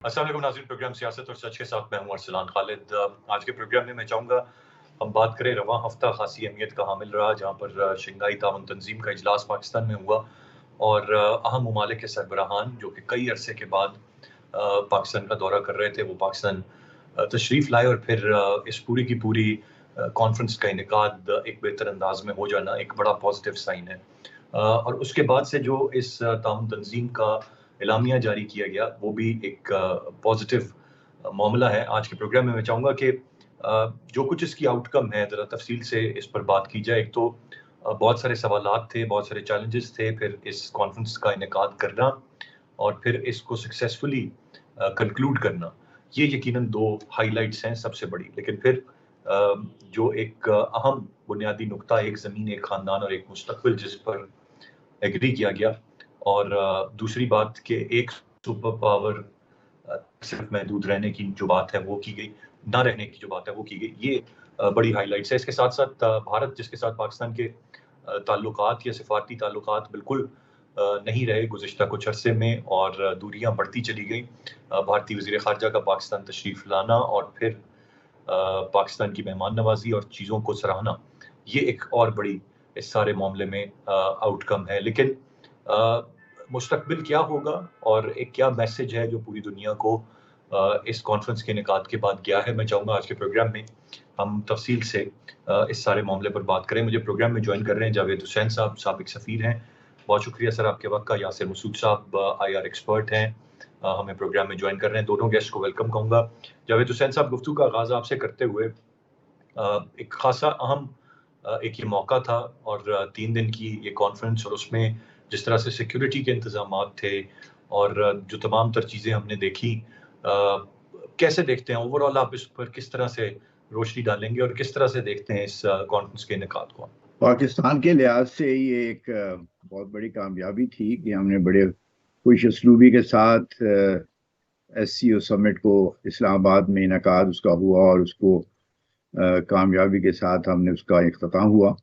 अस्सलाम वालेकुम नाज़रीन, प्रोग्राम सियासत और सच के साथ मैं हूं अरसलान खालिद। आज के प्रोग्राम में मैं चाहूँगा हम बात करें रवां हफ्ता खासी अहमियत का हामिल रहा, जहाँ पर शंघाई ताउन तंजीम का इजलास पाकिस्तान में हुआ और अहम ममालिक के सरबराहान जो कि कई अरसे के बाद पाकिस्तान का दौरा कर रहे थे, वो पाकिस्तान तशरीफ़ लाए और फिर इस पूरी की पूरी कॉन्फ्रेंस का इनेकाद एक बेहतर अंदाज में हो जाना एक बड़ा पॉजिटिव साइन है। और उसके बाद से जो इस ताउन तंजीम का एलामिया जारी किया गया, वो भी एक पॉजिटिव मामला है। आज के प्रोग्राम में मैं चाहूँगा कि जो कुछ इसकी आउटकम है, ज़रा तफसील से इस पर बात की जाए। एक तो बहुत सारे सवालात थे, बहुत सारे चैलेंजेस थे, फिर इस कॉन्फ्रेंस का इनेकाद करना और फिर इसको सक्सेसफुली कंक्लूड करना, ये यकीनन 2 हाइलाइट्स हैं सबसे बड़ी। लेकिन फिर जो एक अहम बुनियादी नुकता, एक ज़मीन, एक ख़ानदान और एक मुस्तक़बिल, जिस पर एग्री किया गया और दूसरी बात कि एक सुपर पावर सिर्फ महदूद रहने की जो बात है वो की गई, ना रहने की जो बात है वो की गई। ये बड़ी हाइलाइट्स है। इसके साथ-साथ भारत जिसके साथ पाकिस्तान के ताल्लुकात या सिफारती ताल्लुकात बिल्कुल नहीं रहे गुज़िश्ता कुछ अरसे में और दूरियां बढ़ती चली गईं। भारतीय वज़ीर ख़ारजा का पाकिस्तान तशरीफ़ लाना और फिर पाकिस्तान की मेहमान नवाज़ी और चीज़ों को सराहना, ये एक और बड़ी इस सारे मामले में आउटकम है। लेकिन मुस्तक़बिल क्या होगा और एक क्या मैसेज है जो पूरी दुनिया को इस कॉन्फ्रेंस के इनेकाद के बाद गया है, मैं चाहूँगा आज के प्रोग्राम में हम तफसील से इस सारे मामले पर बात करें। मुझे प्रोग्राम में ज्वाइन कर रहे हैं जावेद हुसैन साहब, साबिक सफ़ीर हैं। बहुत शुक्रिया सर आपके वक़्त का। यासिर मसूद साहब आईआर एक्सपर्ट हैं, हमें प्रोग्राम में ज्वाइन कर रहे हैं। दोनों गेस्ट को वेलकम कहूँगा। जावेद हुसैन साहब, गुफ्तगू का आगाज़ आपसे करते हुए एक ख़ासा अहम एक ये मौका था और 3 दिन की ये कॉन्फ्रेंस और उसमें जिस तरह से सिक्योरिटी के इंतज़ामात थे और जो तमाम तर चीज़ें हमने देखी, कैसे देखते हैं ओवरऑल, आप इस पर किस तरह से रोशनी डालेंगे और किस तरह से देखते हैं इस कॉन्फ्रेंस के इनेकाद को? पाकिस्तान के लिहाज से ये एक बहुत बड़ी कामयाबी थी कि हमने बड़े खुश उसलूबी के साथ SCO समिट को इस्लामाबाद में इनेकाद उसका हुआ और उसको कामयाबी के साथ हमने उसका इख्तिताम हुआ।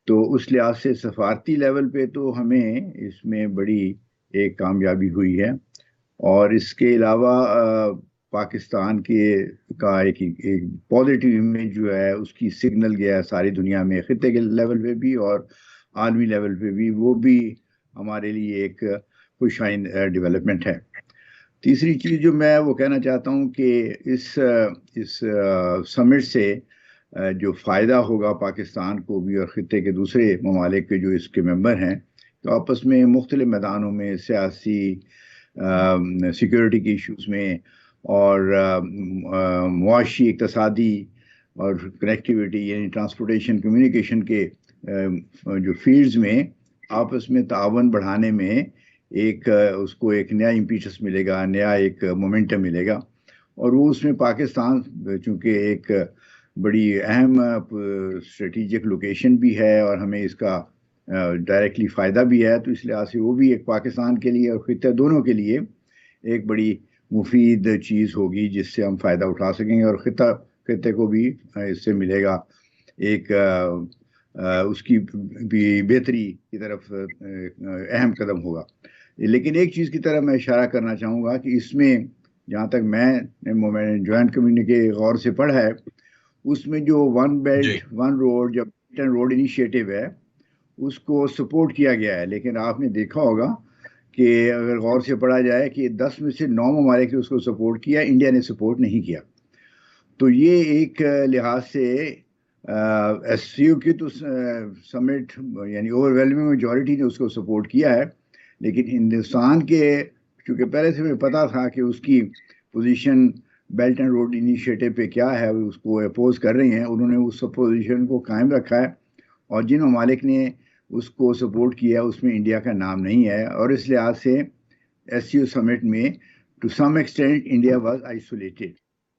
तो उस लिहाज से सफारती लेवल पे तो हमें इसमें बड़ी एक कामयाबी हुई है और इसके अलावा पाकिस्तान के का एक पॉजिटिव इमेज जो है उसकी सिग्नल गया है सारी दुनिया में, खित्ते के लेवल पे भी और आलमी लेवल पे भी, वो भी हमारे लिए एक खुशाइन डेवलपमेंट है। तीसरी चीज़ जो मैं वो कहना चाहता हूँ कि इस समिट से जो फ़ायदा होगा पाकिस्तान को भी और ख़ित्ते के दूसरे ममालिक के जो इसके मेंबर हैं, तो आपस में मुख्तलिफ मैदानों में सियासी सिक्योरिटी के इश्यूज़ में और मुआशी, इक़्तिसादी और कनेक्टिविटी यानी ट्रांसपोर्टेशन, कम्युनिकेशन के जो फील्ड्स में आपस में तावन बढ़ाने में एक उसको एक नया इम्पीटस मिलेगा, नया एक मोमेंटम मिलेगा। और वो उसमें पाकिस्तान चूँकि एक बड़ी अहम स्ट्रेटेजिक लोकेशन भी है और हमें इसका डायरेक्टली फ़ायदा भी है, तो इस लिहाज से वो भी एक पाकिस्तान के लिए और खित्ते दोनों के लिए एक बड़ी मुफीद चीज़ होगी जिससे हम फ़ायदा उठा सकेंगे और खित्ते को भी इससे मिलेगा एक उसकी भी बेहतरी की तरफ अहम कदम होगा। लेकिन एक चीज़ की तरफ मैं इशारा करना चाहूँगा कि इसमें जहाँ तक मैंने जॉइंट कम्युनिके गौर से पढ़ा है, उसमें जो वन बेल्ट वन रोड जो बेल्ट एंड रोड इनिशिएटिव है उसको सपोर्ट किया गया है। लेकिन आपने देखा होगा कि अगर गौर से पढ़ा जाए कि 10 में से 9 ममालिक ने उसको सपोर्ट किया, इंडिया ने सपोर्ट नहीं किया। तो ये एक लिहाज से SCO की तो समिट यानी ओवरवेलमिंग मेजॉरिटी ने उसको सपोर्ट किया है, लेकिन हिंदुस्तान के चूँकि पहले से मुझे पता था कि उसकी position belt and road initiative पे क्या है, उसको अपोज कर रही हैं, उन्होंने उस पोजीशन को कायम रखा है और जिन ममालिक ने उसको सपोर्ट किया उसमें इंडिया का नाम नहीं है और इस लिहाज से SCO समिट में to some extent India was isolated.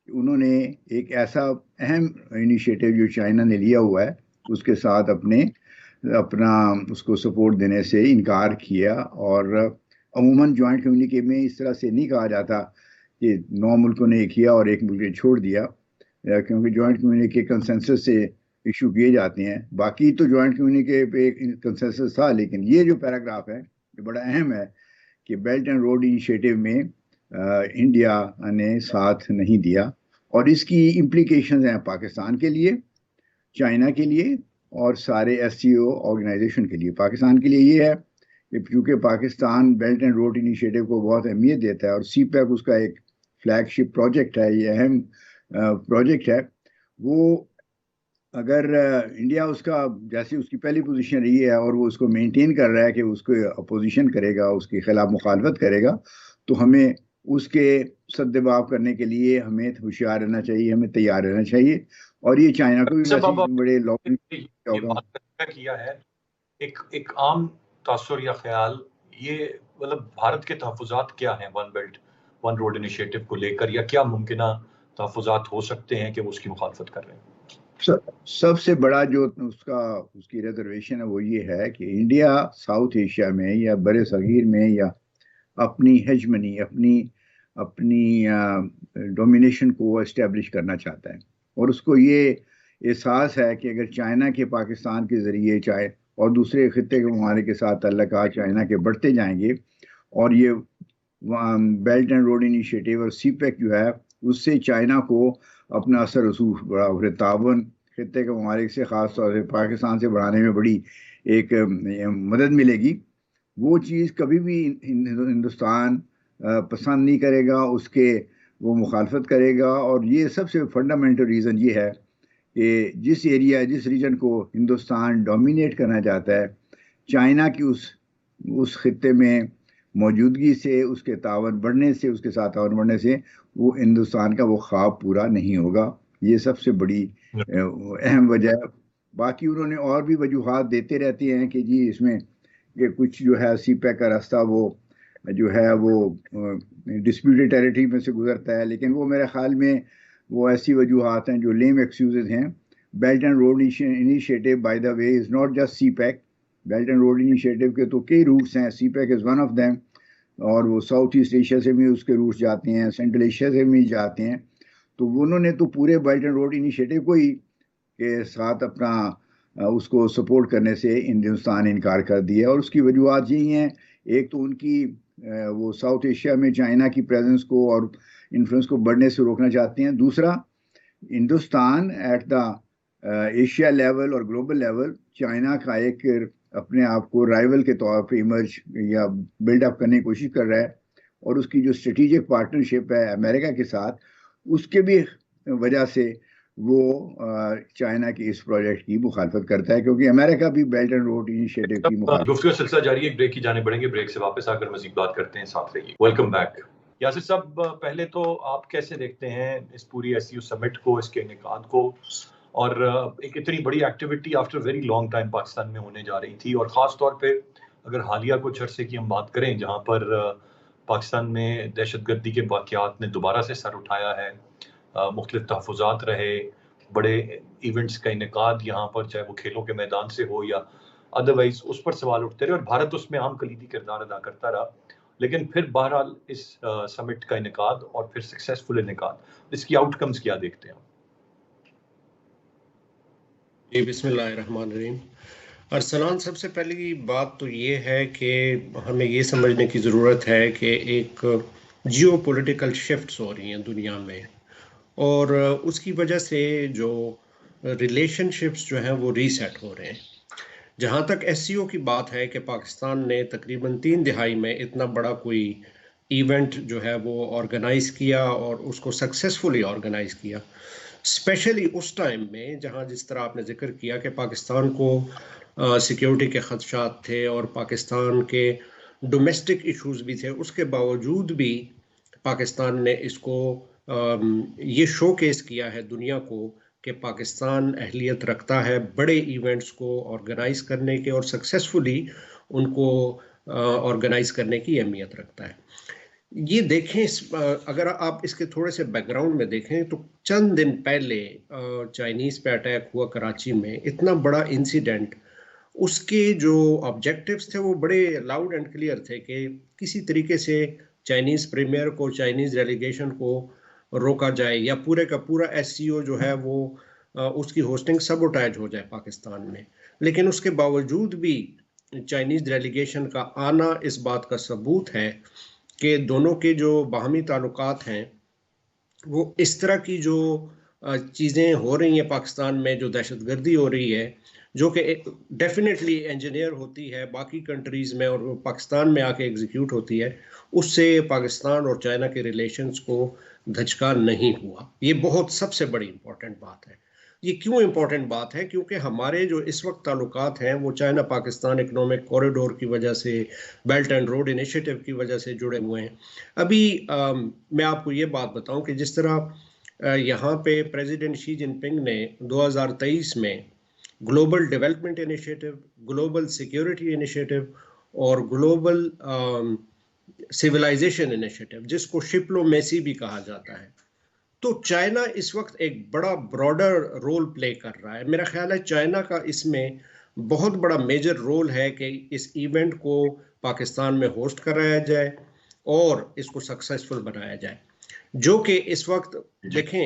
उन्होंने एक ऐसा अहम इनिशिएटिव जो चाइना ने लिया हुआ है उसके साथ अपना उसको सपोर्ट देने से इनकार किया और अमूमन जॉइंट कम्युनिके में इस तरह से नहीं कहा जाता कि 9 मुल्कों ने किया और एक मुल्क ने छोड़ दिया, क्योंकि जॉइंट कम्युनिके कंसेंसस से इशू किए जाते हैं। बाकी तो जॉइंट कम्युनिके पे कंसेंसस था, लेकिन ये जो पैराग्राफ है ये बड़ा अहम है कि बेल्ट एंड रोड इनिशिएटिव में इंडिया ने साथ नहीं दिया, और इसकी इम्प्लीकेशंस हैं पाकिस्तान के लिए, चाइना के लिए और सारे एससीओ ऑर्गेनाइजेशन के लिए। पाकिस्तान के लिए ये है कि क्योंकि Pakistan belt and road initiative को बहुत अहमियत देता है और सीपैक उसका एक फ्लैगशिप प्रोजेक्ट है, ये अहम प्रोजेक्ट है, वो अगर इंडिया उसका जैसे उसकी पहली पोजीशन रही है और वो उसको मेंटेन कर रहा है कि उसको अपोजिशन करेगा, उसके खिलाफ मुखालफत करेगा, तो हमें उसके सद्दबाव करने के लिए हमें होशियार रहना चाहिए, हमें तैयार रहना चाहिए। और ये चाइना को भी सब अब मैसेज बड़े लॉन्ग ये बात किया है, एक एक आम तासुर या ख्याल, ये मतलब भारत के तहफ़्फ़ुज़ात क्या हैं one belt one road initiative को लेकर, या क्या मुमकिना तहफ़्फ़ुज़ात हो सकते हैं कि वो उसकी मुखालफत कर रहे हैं? सबसे बड़ा जो उसकी रिजर्वेशन है वो ये है कि इंडिया साउथ एशिया में या बड़े सगीर में या अपनी हेजमनी, अपनी अपनी डोमिनेशन को एस्टेब्लिश करना चाहता है, और उसको ये एहसास है कि अगर चाइना के पाकिस्तान के ज़रिए चाहे और दूसरे खित्ते के ममालिक के साथ ताल्लुकात चाइना के बढ़ते जाएंगे, और ये बेल्ट एंड रोड इनिशिएटिव और सीपैक जो है उससे चाइना को अपना असर रसूख बड़ा तावन खित्ते के ममालिक से ख़ास तौर से पाकिस्तान से बढ़ाने में बड़ी एक मदद मिलेगी। वो चीज़ कभी भी हिंदुस्तान पसंद नहीं करेगा, उसके वो मुखालफत करेगा। और ये सबसे फंडामेंटल रीज़न ये है कि जिस रीजन को हिंदुस्तान डोमिनेट करना चाहता है, चाइना की उस खित्ते में मौजूदगी से, उसके तावन बढ़ने से, उसके साथ तावन बढ़ने से वो हिंदुस्तान का वो ख्वाब पूरा नहीं होगा। ये सबसे बड़ी अहम वजह है। बाकी उन्होंने और भी वजूहात देते रहते हैं कि जी इसमें कि कुछ जो है सीपैक का रास्ता वो जो है वो डिस्प्यूटेड टेरिटरी में से गुजरता है, लेकिन वो मेरे ख्याल में वो ऐसी वजूहात हैं जो लेम एक्सक्यूजेज हैं। Belt and road initiative by the way is not just CPEC. Belt and road initiative के तो कई रूट्स हैं, CPEC is one of them, और वो साउथ ईस्ट एशिया से भी उसके रूट्स जाते हैं, सेंट्रल एशिया से भी जाते हैं। तो उन्होंने तो पूरे बेल्ट एंड रोड इनिशिएटिव को ही के साथ अपना उसको सपोर्ट करने से हिंदुस्तान इनकार कर दिया, और उसकी वजूहत यही हैं। एक तो उनकी वो साउथ एशिया में चाइना की प्रेजेंस को और इन्फ्लुएंस को बढ़ने से रोकना चाहते हैं। दूसरा, Hindustan at the Asia level और ग्लोबल लेवल चाइना का एक अपने आप को राइवल के तौर पे इमर्ज या बिल्डअप करने की कोशिश कर रहा है, और उसकी जो स्ट्रेटेजिक पार्टनरशिप है अमेरिका के साथ, उसके भी वजह से वो चाइना की इस प्रोजेक्ट की मुखालफत करता है, क्योंकि अमेरिका भी बेल्ट एंड रोड इनिशिएटिव की मुखालफत। गुफ्तगू का सिलसिला जारी है, एक ब्रेक की जाने पड़ेंगे, ब्रेक से वापस आकर मजीद बात करते हैं, साथ रहिए। Welcome back. यासिर साहब, पहले तो आप कैसे देखते हैं इस पूरी एससीओ समिट को, इसके इनेकाद को, और एक इतनी बड़ी activity after very long time Pakistan में होने जा रही थी, और ख़ास तौर पे अगर हालिया कुछ अरसे की हम बात करें जहाँ पर पाकिस्तान में दहशतगर्दी के वाक़यात ने दोबारा से सर उठाया है, मुख्तलिफ तहफ़्फ़ुज़ात रहे, बड़े इवेंट्स का इनेकाद यहाँ पर, चाहे वो खेलों के मैदान से हो या अदरवाइज, उस पर सवाल उठते रहे, और भारत उसमें अहम कलीदी किरदार अदा करता रहा। लेकिन फिर बहरहाल इस समिट का इनेकाद और फिर सक्सेसफुल इनेकाद, इसकी आउटकम्स क्या देखते हैं? जी, बिस्मिल्लाहिर्रहमानिर्रहीम। अरसलान, सबसे पहली बात तो ये है कि हमें ये समझने की ज़रूरत है कि एक जियो पोलिटिकल शिफ्ट्स हो रही हैं दुनिया में, और उसकी वजह से जो रिलेशनशिप्स जो हैं वो रीसेट हो रहे हैं। जहाँ तक एससीओ की बात है कि पाकिस्तान ने तकरीबन 3 दिहाई में इतना बड़ा कोई इवेंट जो है वो ऑर्गेनाइज़ किया, और उसको सक्सेसफुली ऑर्गेनाइज़ किया, स्पेशली उस टाइम में जहाँ जिस तरह आपने जिक्र किया कि पाकिस्तान को सिक्योरिटी के ख़दशात थे और पाकिस्तान के डोमेस्टिक इश्यूज भी थे। उसके बावजूद भी पाकिस्तान ने इसको ये शोकेस किया है दुनिया को कि पाकिस्तान अहलियत रखता है बड़े इवेंट्स को ऑर्गेनाइज करने के, और सक्सेसफुली उनको ऑर्गेनाइज करने की अहमियत रखता है। ये देखें, अगर आप इसके थोड़े से बैकग्राउंड में देखें तो चंद दिन पहले चाइनीज़ पे अटैक हुआ कराची में, इतना बड़ा इंसिडेंट, उसके जो ऑब्जेक्टिव्स थे वो बड़े लाउड एंड क्लियर थे कि किसी तरीके से चाइनीज़ प्रीमियर को, चाइनीज़ डेलीगेशन को रोका जाए, या पूरे का पूरा एससीओ जो है वो उसकी होस्टिंग सबोटाइज हो जाए पाकिस्तान में। लेकिन उसके बावजूद भी चाइनीज़ डेलीगेशन का आना इस बात का सबूत है कि दोनों के जो बाहमी ताल्लुकात हैं वो इस तरह की जो चीज़ें हो रही हैं पाकिस्तान में, जो दहशतगर्दी हो रही है, जो कि डेफिनेटली इंजीनियर होती है बाकी कंट्रीज़ में और वो पाकिस्तान में आके एग्जीक्यूट होती है, उससे पाकिस्तान और चाइना के रिलेशंस को धचका नहीं हुआ। ये बहुत सबसे बड़ी इंपॉर्टेंट बात है। ये क्यों इंपॉर्टेंट बात है? क्योंकि हमारे जो इस वक्त ताल्लुकात हैं वो चाइना पाकिस्तान इकोनॉमिक कॉरिडोर की वजह से, बेल्ट एंड रोड इनिशिएटिव की वजह से जुड़े हुए हैं। अभी मैं आपको ये बात बताऊं कि जिस तरह यहाँ पे प्रेसिडेंट शी जिनपिंग ने 2023 में global development initiative, global security initiative और ग्लोबल सिविलाइजेशन इनिशिएटिव, जिसको शिप्लोमेसी भी कहा जाता है, तो चाइना इस वक्त एक बड़ा ब्रॉडर रोल प्ले कर रहा है। मेरा ख्याल है चाइना का इसमें बहुत बड़ा मेजर रोल है कि इस इवेंट को पाकिस्तान में होस्ट कराया जाए और इसको सक्सेसफुल बनाया जाए, जो कि इस वक्त देखें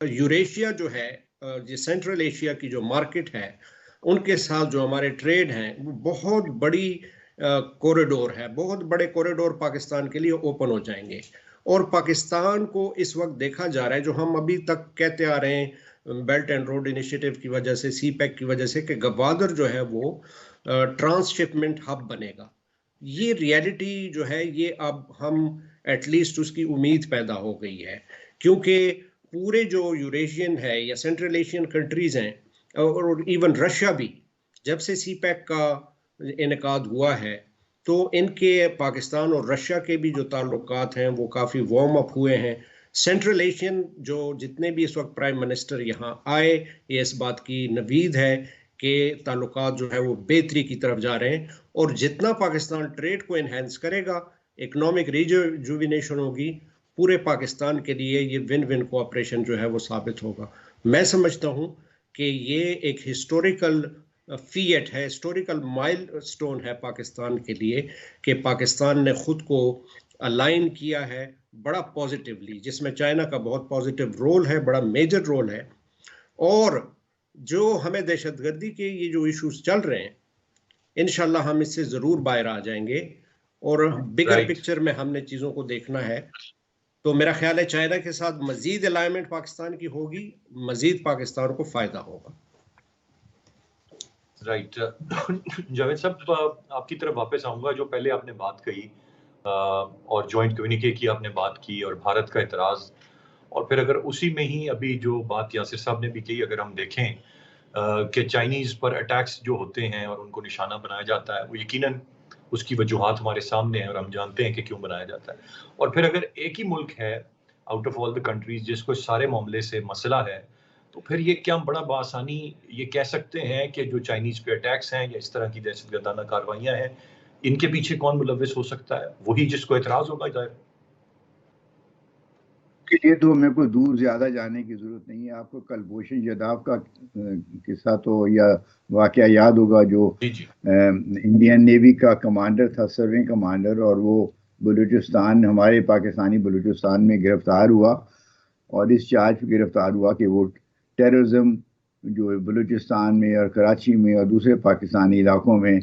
यूरेशिया जो है, ये सेंट्रल एशिया की जो मार्केट है, उनके साथ जो हमारे ट्रेड हैं वो बहुत बड़ी कॉरिडोर है, बहुत बड़े कॉरिडोर पाकिस्तान के लिए ओपन हो जाएंगे। और पाकिस्तान को इस वक्त देखा जा रहा है, जो हम अभी तक कहते आ रहे हैं बेल्ट एंड रोड इनिशिएटिव की वजह से, सी पैक की वजह से, कि गवादर जो है वो ट्रांसशिपमेंट हब बनेगा। ये रियलिटी जो है ये अब हम एटलीस्ट उसकी उम्मीद पैदा हो गई है, क्योंकि पूरे जो यूरेशियन है या सेंट्रल एशियन कंट्रीज हैं और इवन रशिया भी, जब से सी पैक का इनेकाद हुआ है तो इनके पाकिस्तान और रशिया के भी जो ताल्लुकात हैं वो काफ़ी वार्म अप हुए हैं। सेंट्रल एशियन जो जितने भी इस वक्त प्राइम मिनिस्टर यहाँ आए, ये इस बात की नवीद है कि ताल्लुकात जो है वो बेहतरी की तरफ जा रहे हैं, और जितना पाकिस्तान ट्रेड को इन्हेंस करेगा, इकोनॉमिक रिजुविनेशन होगी, पूरे पाकिस्तान के लिए ये विन विन कोऑपरेशन जो है वो साबित होगा। मैं समझता हूँ कि ये एक हिस्टोरिकल फीएट है, हिस्टोरिकल माइलस्टोन है पाकिस्तान के लिए, कि पाकिस्तान ने खुद को अलाइन किया है बड़ा पॉजिटिवली, जिसमें चाइना का बहुत पॉजिटिव रोल है, बड़ा मेजर रोल है। और जो हमें दहशतगर्दी के ये जो इश्यूज चल रहे हैं, इंशाल्लाह हम इससे ज़रूर बाहर आ जाएंगे और बिगर पिक्चर में हमने चीज़ों को देखना है। तो मेरा ख्याल है चाइना के साथ मजीद अलाइनमेंट पाकिस्तान की होगी, मजीद पाकिस्तान को फ़ायदा होगा। राइट जावेद साहब, आपकी तरफ वापस आऊंगा। जो पहले आपने बात कही और जॉइंट कम्युनिके की आपने बात की और भारत का इतराज़, और फिर अगर उसी में ही अभी जो बात यासिर साहब ने भी कही, अगर हम देखें कि चाइनीज़ पर अटैक्स जो होते हैं और उनको निशाना बनाया जाता है, वो यकीनन उसकी वजूहात हमारे सामने हैं और हम जानते हैं कि क्यों बनाया जाता है। और फिर अगर एक ही मुल्क है out of all the countries जिसको इस सारे मामले से मसला है, तो फिर ये क्या हम बड़ा बासानी ये कह सकते हैं कि जो चाइनीज़ पे अटैक्स हैं या इस तरह की दहशतगर्दाना कार्रवाइयाँ हैं, इनके पीछे कौन मुलव्विस हो सकता है? वही जिसको एतराज़ होगा ज़ाहिर। के लिए तो मेरे को दूर ज़्यादा जाने की ज़रूरत नहीं है। आपको कुलभूषण जाधव का किस्सा तो या वाक़या याद होगा, जो इंडियन नेवी का कमांडर था, सर्विंग कमांडर, और वो बलूचिस्तान, हमारे पाकिस्तानी बलूचिस्तान में गिरफ्तार हुआ और इस चार्ज पर गिरफ्तार हुआ कि वो टेररिज्म जो बलूचिस्तान में और कराची में और दूसरे पाकिस्तानी इलाकों में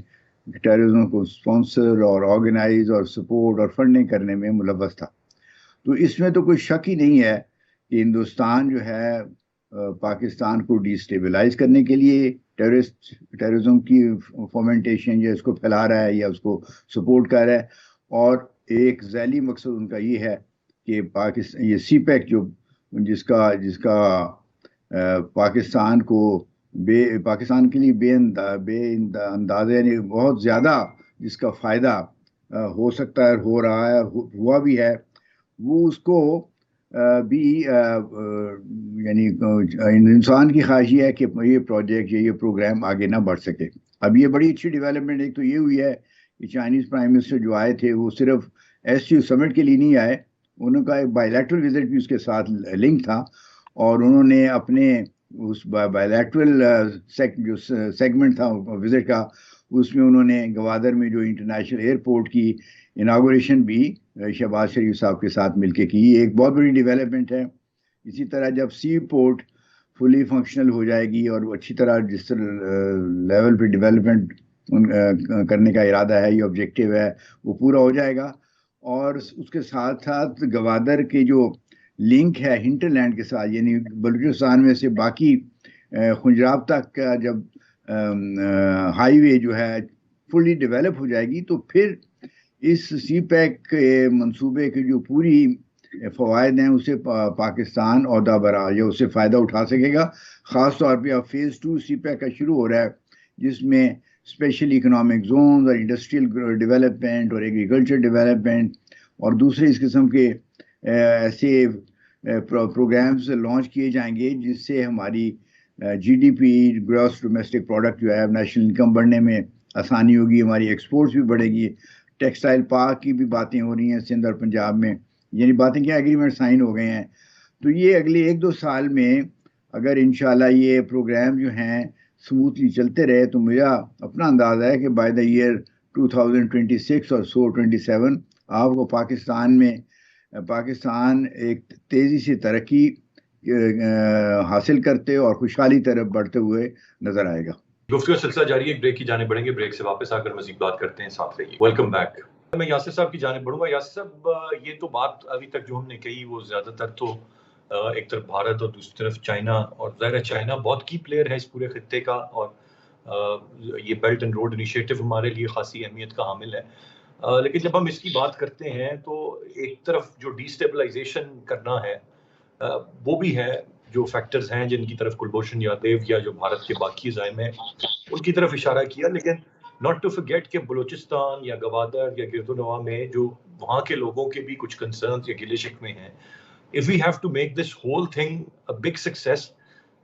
टेररिज्म को स्पॉन्सर और ऑर्गेनाइज और सपोर्ट और फंडिंग करने में मुलव्वस था। तो इसमें तो कोई शक ही नहीं है कि हिंदुस्तान जो है पाकिस्तान को डिस्टेबलाइज करने के लिए टेररिज्म की फोमेंटेशन या इसको फैला रहा है या उसको सपोर्ट कर रहा है। और एक ज़ैली मकसद उनका ये है कि पाकिस्तान, ये सी पैक जो जिसका पाकिस्तान के लिए बेअंदाज़ा यानी बहुत ज़्यादा जिसका फ़ायदा हो सकता है, हो रहा है, हुआ भी है, वो उसको भी यानी इंसान की ख्वाहिश है कि ये प्रोजेक्ट या ये प्रोग्राम आगे ना बढ़ सके। अब ये बड़ी अच्छी डेवलपमेंट एक तो ये हुई है कि चाइनीज़ प्राइम मिनिस्टर जो आए थे वो सिर्फ SCO समिट के लिए नहीं आए, उनका एक बायलैटरल विजिट भी उसके साथ लिंक था, और उन्होंने अपने उस बायलैटरल जो सेगमेंट था विजिट का, उसमें उन्होंने गवादर में जो इंटरनेशनल एयरपोर्ट की इनागोरेशन भी शहबाज शरीफ साहब के साथ मिलके की। एक बहुत बड़ी डेवलपमेंट है। इसी तरह जब सी पोर्ट फुली फंक्शनल हो जाएगी और अच्छी तरह जिस लेवल पे डेवलपमेंट करने का इरादा है, ये ऑब्जेक्टिव है, वो पूरा हो जाएगा, और उसके साथ साथ गवादर के जो लिंक है हिंटरलैंड के साथ, यानी बलूचिस्तान में से बाकी खुंजराब तक का जब हाईवे जो है फुली डेवलप हो जाएगी, तो फिर इस सी पैक के मंसूबे की जो पूरी फ़वाद हैं उसे पाकिस्तान अहदा बरा या उससे फ़ायदा उठा सकेगा। ख़ास तौर पे अब फेज़ 2 सी पैक का शुरू हो रहा है, जिसमें स्पेशल इकोनॉमिक जोन और इंडस्ट्रियल डेवलपमेंट और एग्रीकल्चर डेवलपमेंट और दूसरे इस किस्म के ऐसे प्रोग्राम्स लॉन्च किए जाएंगे जिससे हमारी जीडीपी ग्रॉस डोमेस्टिक प्रोडक्ट जो है नेशनल इनकम बढ़ने में आसानी होगी, हमारी एक्सपोर्ट्स भी बढ़ेगी। टेक्सटाइल पार्क की भी बातें हो रही हैं सिंध और पंजाब में, यानी बातें क्या, एग्रीमेंट साइन हो गए हैं। तो ये अगले 1-2 साल में अगर इंशाल्लाह ये प्रोग्राम जो हैं स्मूथली चलते रहे तो मेरा अपना अंदाज़ा है कि बाय द ईयर 2026 और 27 आपको पाकिस्तान एक तेज़ी से तरक्की हासिल करते और खुशहाली तरफ बढ़ते हुए नजर आएगा। गुफ्तगू सिलसिला जारी है, एक ब्रेक की जाने बढ़ेंगे, ब्रेक से वापस आकर मजीद बात करते हैं, साथ रहिए। Welcome back. मैं यासिर साहब की जानिब बढ़ूंगा। यासिर साहब, ये तो बात अभी तक जो हमने कही वो ज़्यादातर तो एक तरफ भारत और दूसरी तरफ चाइना, और ज़ाहिर है चाइना बहुत की प्लेयर है इस पूरे खित्ते का, और ये बेल्ट एंड रोड इनिशिएटिव हमारे लिए खासी अहमियत का हामिल है। लेकिन जब हम इसकी बात करते हैं तो एक तरफ जो डिस्टेबलाइजेशन करना है वो भी है, जो फैक्टर्स हैं जिनकी तरफ कुलभूषण यादव या जो भारत के बाकी ज़ाइम हैं उनकी तरफ इशारा किया, लेकिन नॉट टू फॉरगेट कि बलूचिस्तान या गवादर या गिरदुनवा में जो वहाँ के लोगों के भी कुछ कंसर्न्स या गिले शिकवे हैं। If we have to make this whole thing a big success,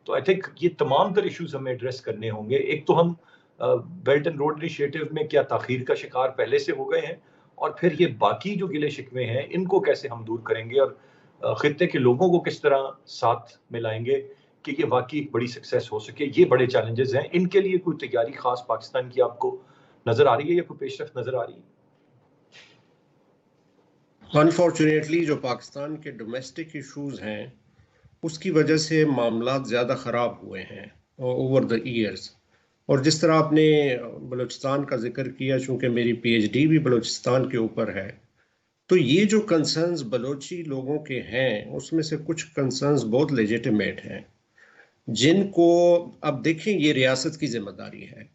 तो आई थिंक ये तमाम तर इश्यूज हमें एड्रेस करने होंगे। एक तो हम बेल्ट एंड रोड इनिशिएटिव में क्या ताखीर का शिकार पहले से हो गए हैं, और फिर ये बाकी जो गिले शिकवे हैं इनको कैसे हम दूर करेंगे, और खित्ते के लोगों को किस तरह साथ मिलाएंगे कि ये वाकई एक बड़ी सक्सेस हो सके। ये बड़े चैलेंजेस हैं, इनके लिए कोई तैयारी खास पाकिस्तान की आपको नजर आ रही है या कोई पेशरफ्त नजर आ रही है? अनफॉर्चुनेटली जो पाकिस्तान के डोमेस्टिक इश्यूज हैं उसकी वजह से मामला ज़्यादा ख़राब हुए हैं ओवर द ईयर्स। और जिस तरह आपने बलूचिस्तान का जिक्र किया, चूँकि मेरी पीएचडी भी बलूचिस्तान के ऊपर है, तो ये जो कंसर्न्स बलोची लोगों के हैं उसमें से कुछ कंसर्न्स बहुत लेजिटिमेट हैं, जिनको अब देखें ये रियासत की जिम्मेदारी है।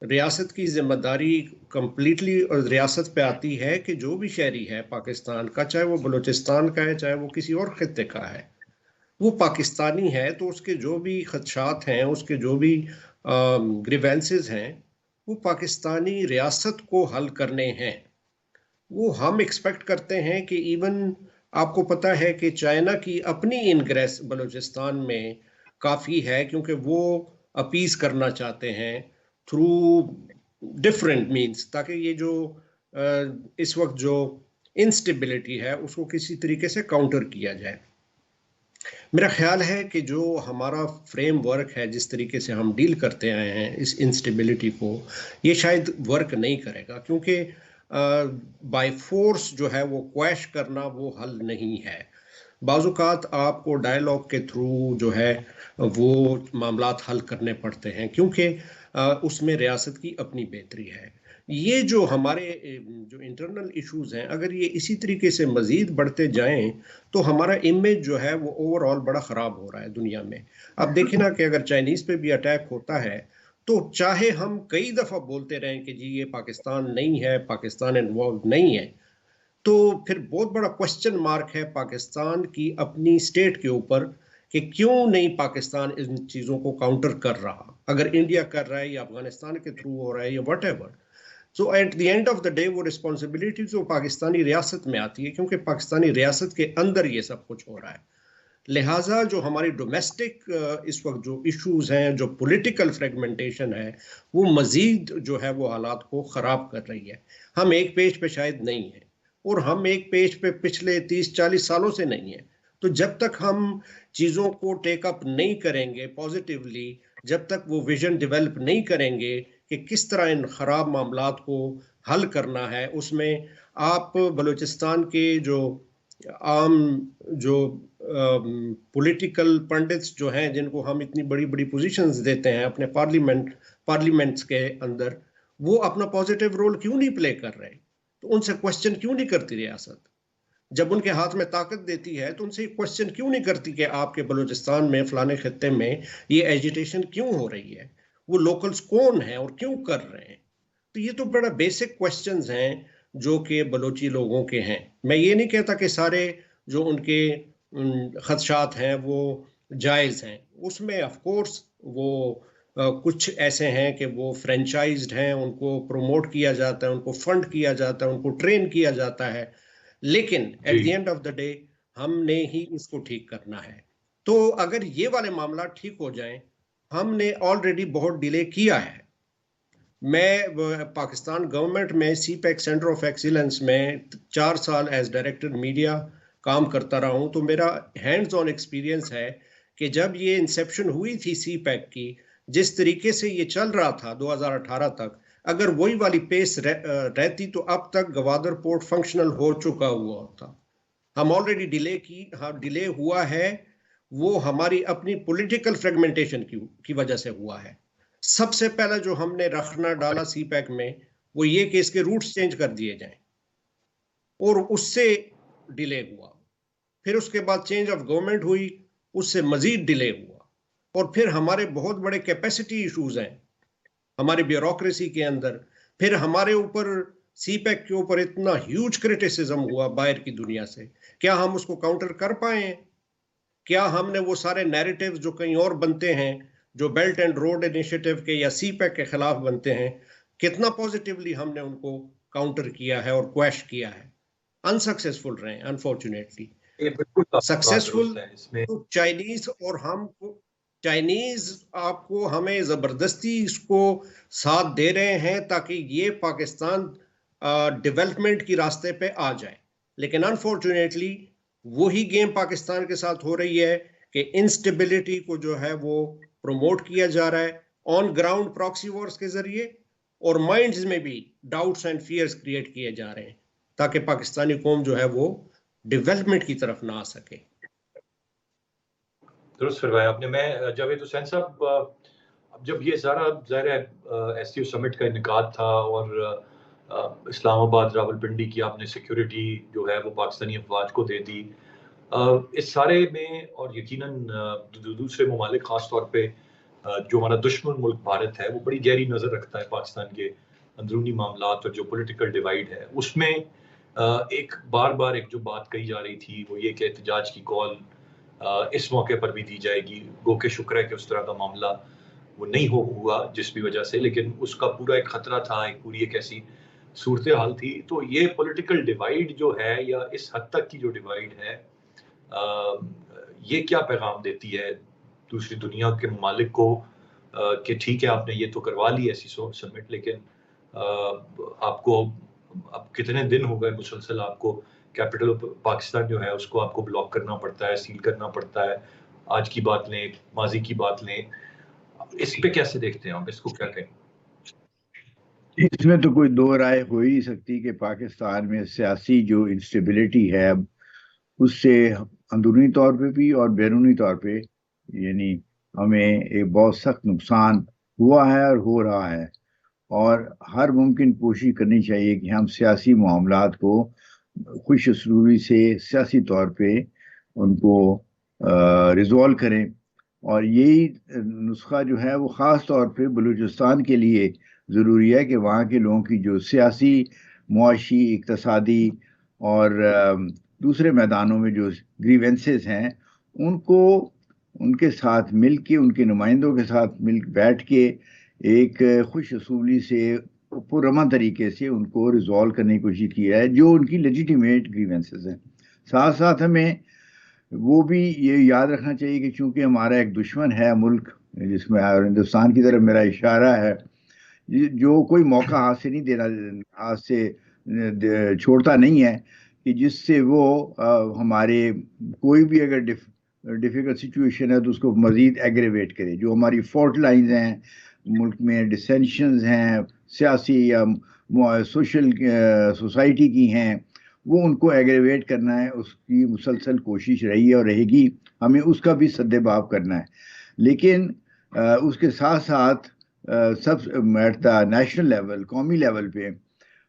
रियासत की जिम्मेदारी कंप्लीटली और रियासत पे आती है कि जो भी शहरी है पाकिस्तान का, चाहे वो बलूचिस्तान का है चाहे वो किसी और खित्ते का है, वो पाकिस्तानी है, तो उसके जो भी खदशात हैं, उसके जो भी ग्रीवेंसेस हैं, वो पाकिस्तानी रियासत को हल करने हैं। वो हम एक्सपेक्ट करते हैं कि इवन आपको पता है कि चाइना की अपनी इनग्रेस बलूचिस्तान में काफ़ी है, क्योंकि वो अपीज़ करना चाहते हैं थ्रू डिफरेंट मींस, ताकि ये जो इस वक्त जो इंस्टेबिलिटी है उसको किसी तरीके से काउंटर किया जाए। मेरा ख्याल है कि जो हमारा फ्रेमवर्क है, जिस तरीके से हम डील करते आए हैं इस इंस्टेबिलिटी को, ये शायद वर्क नहीं करेगा, क्योंकि बाय फोर्स जो है वो क्वैश करना वो हल नहीं है। बाज़ुकात आपको डायलॉग के थ्रू जो है वो मामलात हल करने पड़ते हैं, क्योंकि उसमें रियासत की अपनी बेहतरी है। ये जो हमारे जो इंटरनल इश्यूज हैं, अगर ये इसी तरीके से मज़ीद बढ़ते जाएं तो हमारा इमेज जो है वो ओवरऑल बड़ा ख़राब हो रहा है दुनिया में। अब देखिए ना कि अगर चाइनीज़ पे भी अटैक होता है तो चाहे हम कई दफ़ा बोलते रहें कि जी ये पाकिस्तान नहीं है, पाकिस्तान इन्वॉल्व नहीं है, तो फिर बहुत बड़ा क्वेश्चन मार्क है पाकिस्तान की अपनी स्टेट के ऊपर कि क्यों नहीं पाकिस्तान इन चीज़ों को काउंटर कर रहा। अगर इंडिया कर रहा है या अफगानिस्तान के थ्रू हो रहा है या what ever, so at the end of the day वो रिस्पॉन्सिबिलिटी तो पाकिस्तानी रियासत में आती है, क्योंकि पाकिस्तानी रियासत के अंदर ये सब कुछ हो रहा है। लिहाजा जो हमारी डोमेस्टिक इस वक्त जो इश्यूज हैं, जो पॉलिटिकल फ्रेगमेंटेशन है, वो मज़ीद जो है वो हालात को ख़राब कर रही है। हम एक पेज पे शायद नहीं है, और हम एक पेज पे पिछले 30-40 सालों से नहीं है। तो जब तक हम चीज़ों को टेक अप नहीं करेंगे पॉजिटिवली, जब तक वो विजन डेवलप नहीं करेंगे कि किस तरह इन ख़राब मामलात को हल करना है, उसमें आप बलूचिस्तान के जो आम जो पॉलिटिकल पंडित्स जो हैं, जिनको हम इतनी बड़ी बड़ी पोजीशंस देते हैं अपने पार्लियामेंट्स के अंदर, वो अपना पॉजिटिव रोल क्यों नहीं प्ले कर रहे? तो उनसे क्वेश्चन क्यों नहीं करती रियासत? जब उनके हाथ में ताकत देती है तो उनसे क्वेश्चन क्यों नहीं करती कि आपके बलूचिस्तान में फलाने खत्ते में ये एजिटेशन क्यों हो रही है, वो लोकल्स कौन है और क्यों कर रहे हैं? तो ये तो बड़ा बेसिक क्वेश्चंस हैं जो कि बलोची लोगों के हैं। मैं ये नहीं कहता कि सारे जो उनके खदशात हैं वो जायज़ हैं, उसमें ऑफ कोर्स वो कुछ ऐसे हैं कि वो फ्रेंचाइज्ड हैं, उनको प्रमोट किया जाता है, उनको फंड किया जाता है, उनको ट्रेन किया जाता है, लेकिन at the end of the day हमने ही इसको ठीक करना है। तो अगर ये वाले मामला ठीक हो जाएं, हमने ऑलरेडी बहुत डिले किया है। मैं पाकिस्तान गवर्नमेंट में सीपैक सेंटर ऑफ एक्सीलेंस में 4 साल एज डायरेक्टर मीडिया काम करता रहा हूं, तो मेरा हैंड्स ऑन एक्सपीरियंस है कि जब ये इंसेप्शन हुई थी सीपैक की, जिस तरीके से ये चल रहा था 2018 तक, अगर वही वाली पेस रहती तो अब तक गवादर पोर्ट फंक्शनल हो चुका हुआ होता। हम ऑलरेडी डिले हुआ है, वो हमारी अपनी पॉलिटिकल फ्रेगमेंटेशन की वजह से हुआ है। सबसे पहले जो हमने रखना डाला सीपैक में वो ये कि इसके रूट्स चेंज कर दिए जाएं, और उससे डिले हुआ। फिर उसके बाद चेंज ऑफ गवर्नमेंट हुई, उससे मजीद डिले हुआ। और फिर हमारे बहुत बड़े कैपेसिटी इश्यूज हैं हमारी ब्यूरोक्रेसी के अंदर। फिर हमारे ऊपर सीपैक के ऊपर इतना ह्यूज क्रिटिसिज्म हुआ बाहर की दुनिया से, क्या हम उसको काउंटर कर पाए? क्या हमने वो सारे नैरेटिव्स जो कहीं और बनते हैं, जो बेल्ट एंड रोड इनिशिएटिव के या सीपैक के खिलाफ बनते हैं, कितना पॉजिटिवली हमने उनको काउंटर किया है और क्वैश किया है? अनसक्सेसफुल रहे अनफॉर्चुनेटली। सक्सेसफुल तो चाइनीज और हमको, चाइनीज आपको हमें जबरदस्ती इसको साथ दे रहे हैं ताकि ये पाकिस्तान डेवलपमेंट की रास्ते पे आ जाए, लेकिन अनफॉर्चुनेटली वही गेम पाकिस्तान के साथ हो रही है कि इंस्टेबिलिटी को जो है वो प्रमोट किया जा रहा है ऑन ग्राउंड प्रॉक्सी वॉर्स के जरिए, और माइंड्स में भी डाउट्स एंड फियर्स क्रिएट किए जा रहे हैं ताकि पाकिस्तानी कौम जो है वो डेवलपमेंट की तरफ ना आ सके। दुरुस्त फरमाया आपने। मैं जावेद हुसैन साहब, जब ये सारा ज़ाहिर है एससीओ समिट का इनेकाद था और इस्लामाबाद रावलपिंडी की आपने सिक्योरिटी जो है वो पाकिस्तानी अफवाज को दे दी, इस सारे में और यकीनन दूसरे ममालिक ख़ास तौर पे जो हमारा दुश्मन मुल्क भारत है वो बड़ी गहरी नज़र रखता है पाकिस्तान के अंदरूनी मामलात और जो पॉलिटिकल डिवाइड है उसमें। एक बार एक जो बात कही जा रही थी वो ये कि एहतजाज की कॉल इस मौके पर भी दी जाएगी। गो के शुक्र है कि उस तरह का मामला वो नहीं हुआ जिस भी वजह से, लेकिन उसका पूरा एक खतरा था, एक पूरी एक ऐसी सूरत हाल थी। तो ये पॉलिटिकल डिवाइड जो है या इस हद तक की जो डिवाइड है, ये क्या पैगाम देती है दूसरी दुनिया के ममालिक को कि ठीक है आपने ये तो करवा ली ऐसी समिट, लेकिन आपको अब कितने दिन हो गए मुसलसल आपको कैपिटल ऑफ पाकिस्तान जो है उसको आपको ब्लॉक करना पड़ता है, सील करना पड़ता है। आज की बात लें, माजी की बात लें, इस पे कैसे देखते हैं आप, इसको क्या कहें? इसमें तो कोई दो राय हो ही सकती कि पाकिस्तान में सियासी जो इंस्टेबिलिटी है उससे अंदरूनी तौर पे भी और बैरूनी तौर पे यानी हमें एक बहुत सख्त नुकसान हुआ है और हो रहा है, और हर मुमकिन कोशिश करनी चाहिए कि हम सियासी मामलात को खुश उसलूबी से सियासी तौर पे उनको रिजॉल्व करें। और यही नुस्खा जो है वो ख़ास तौर पे बलूचिस्तान के लिए ज़रूरी है कि वहाँ के लोगों की जो सियासी, मुआशी, इक़्तिसादी और दूसरे मैदानों में जो ग्रीवेंसेस हैं उनको उनके साथ मिल के, उनके नुमाइंदों के साथ मिल बैठ के एक खुश उसूली से पुरअमन तरीके से उनको रिजॉल्व करने की कोशिश की है जो उनकी लेजिटिमेट ग्रीवेंसेस हैं। साथ साथ हमें वो भी ये याद रखना चाहिए कि चूंकि हमारा एक दुश्मन है मुल्क जिसमें हिंदुस्तान की तरफ मेरा इशारा है, जो कोई मौका हाथ से नहीं देना, हाथ से छोड़ता नहीं है कि जिससे वो हमारे कोई भी अगर डिफ़िकल्ट सिचुएशन है तो उसको मज़ीद एग्रेवेट करे। जो हमारी फॉल्ट लाइंस हैं मुल्क में, डिसेंशंस हैं सियासी या सोशल सोसाइटी की हैं, वो उनको एग्रेवेट करना है, उसकी मुसलसल कोशिश रही है और रहेगी। हमें उसका भी सद्देबाब करना है, लेकिन उसके साथ साथ सब एट द नेशनल लेवल, कौमी लेवल पे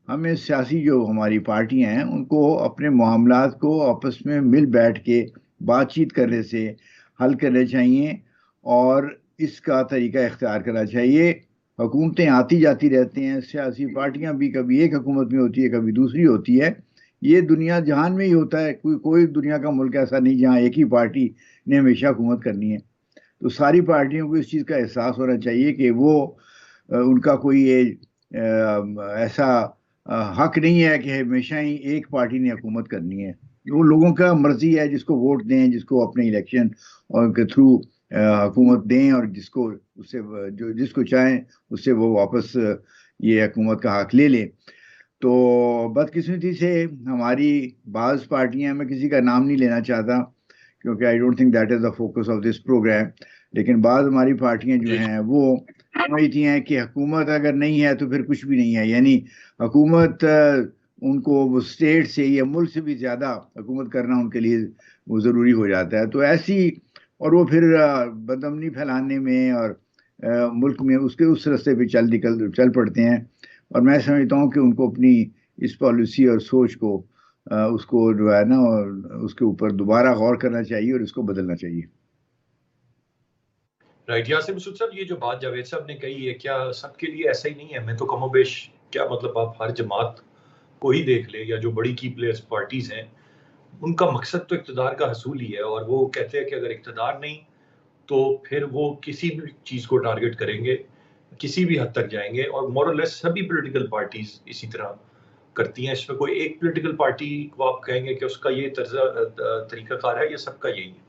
हमें सियासी जो हमारी पार्टियां हैं उनको अपने मामलात को आपस में मिल बैठ के बातचीत करने से हल करने चाहिए और इसका तरीका इख्तियार करना चाहिए। हुकूमतें आती जाती रहती हैं, सियासी पार्टियां भी कभी एक हुकूमत में होती है कभी दूसरी होती है। ये दुनिया जहान में ही होता है, कोई दुनिया का मुल्क ऐसा नहीं जहाँ एक ही पार्टी ने हमेशा हुकूमत करनी है। तो सारी पार्टियों को इस चीज़ का एहसास होना चाहिए कि वो उनका कोई ये ऐसा हक नहीं है कि हमेशा ही एक पार्टी ने हुकूमत करनी है। वो लोगों का मर्जी है, जिसको वोट दें, जिसको अपने इलेक्शन और के थ्रू हुकूमत दें, और जिसको उससे जो जिसको चाहें उससे वो वापस ये हुकूमत का हक ले लें। तो बदकिस्मती से हमारी बाज़ पार्टियां, मैं किसी का नाम नहीं लेना चाहता क्योंकि I don't think that is the focus of this programme, लेकिन बाज़ हमारी पार्टियां जो हैं वो समझती हैं कि हुकूमत अगर नहीं है तो फिर कुछ भी नहीं है। यानी हुकूमत उनको वो स्टेट से या मुल्क से भी ज़्यादा हुकूमत करना उनके लिए वो ज़रूरी हो जाता है। तो ऐसी, और वो फिर बदअमनी फैलाने में और मुल्क में उसके उस रास्ते पे चल पड़ते हैं। और मैं समझता हूँ कि उनको अपनी इस पॉलिसी और सोच को उसको जो है ना, उसके ऊपर दोबारा गौर करना चाहिए और इसको बदलना चाहिए। राइट, यासिर मसूद साहब, ये जो बात जावेद साहब ने कही है, क्या सबके लिए ऐसा ही नहीं है? मैं तो कमोबेश, क्या मतलब आप हर जमात को ही देख ले या जो बड़ी की प्लेयर्स पार्टीज हैं, उनका मकसद तो इक़्तिदार का हसूल ही है, और वो कहते हैं कि अगर इक़्तिदार नहीं तो फिर वो किसी भी चीज़ को टारगेट करेंगे, किसी भी हद तक जाएंगे। और मोरलेस सभी पॉलिटिकल पार्टीज इसी तरह करती हैं। इसमें कोई एक पॉलिटिकल पार्टी को आप कहेंगे कि उसका ये तरीकाकार है या सबका यही है?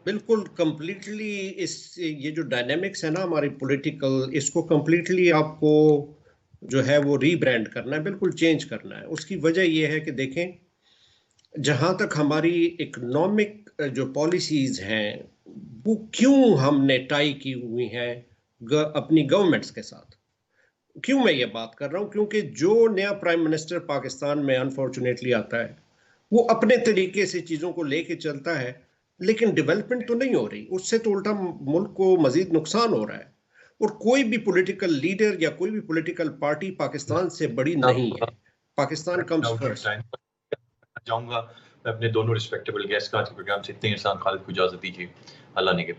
बिल्कुल कंप्लीटली ये जो डायनेमिक्स है ना हमारी पॉलिटिकल, इसको कंप्लीटली आपको जो है वो रीब्रांड करना है, बिल्कुल चेंज करना है। उसकी वजह ये है कि देखें, जहां तक हमारी इकोनॉमिक जो पॉलिसीज हैं वो क्यों हमने टाई की हुई हैं अपनी गवर्नमेंट्स के साथ। क्यों मैं ये बात कर रहा हूं? क्योंकि जो नया प्राइम मिनिस्टर पाकिस्तान में अनफॉर्चुनेटली आता है वो अपने तरीके से चीजों को लेके चलता है, लेकिन डेवलपमेंट तो नहीं हो रही, उससे तो उल्टा मुल्क को मजीद नुकसान हो रहा है। और कोई भी पॉलिटिकल लीडर या कोई भी पॉलिटिकल पार्टी पाकिस्तान से बड़ी नहीं है। Pakistan comes first. चाहूंगा मैं अपने दोनों रिस्पेक्टेबल गेस्ट का आज के प्रोग्राम से इतने इंसान खालिद को इजाजत दीजिए। अल्लाह ने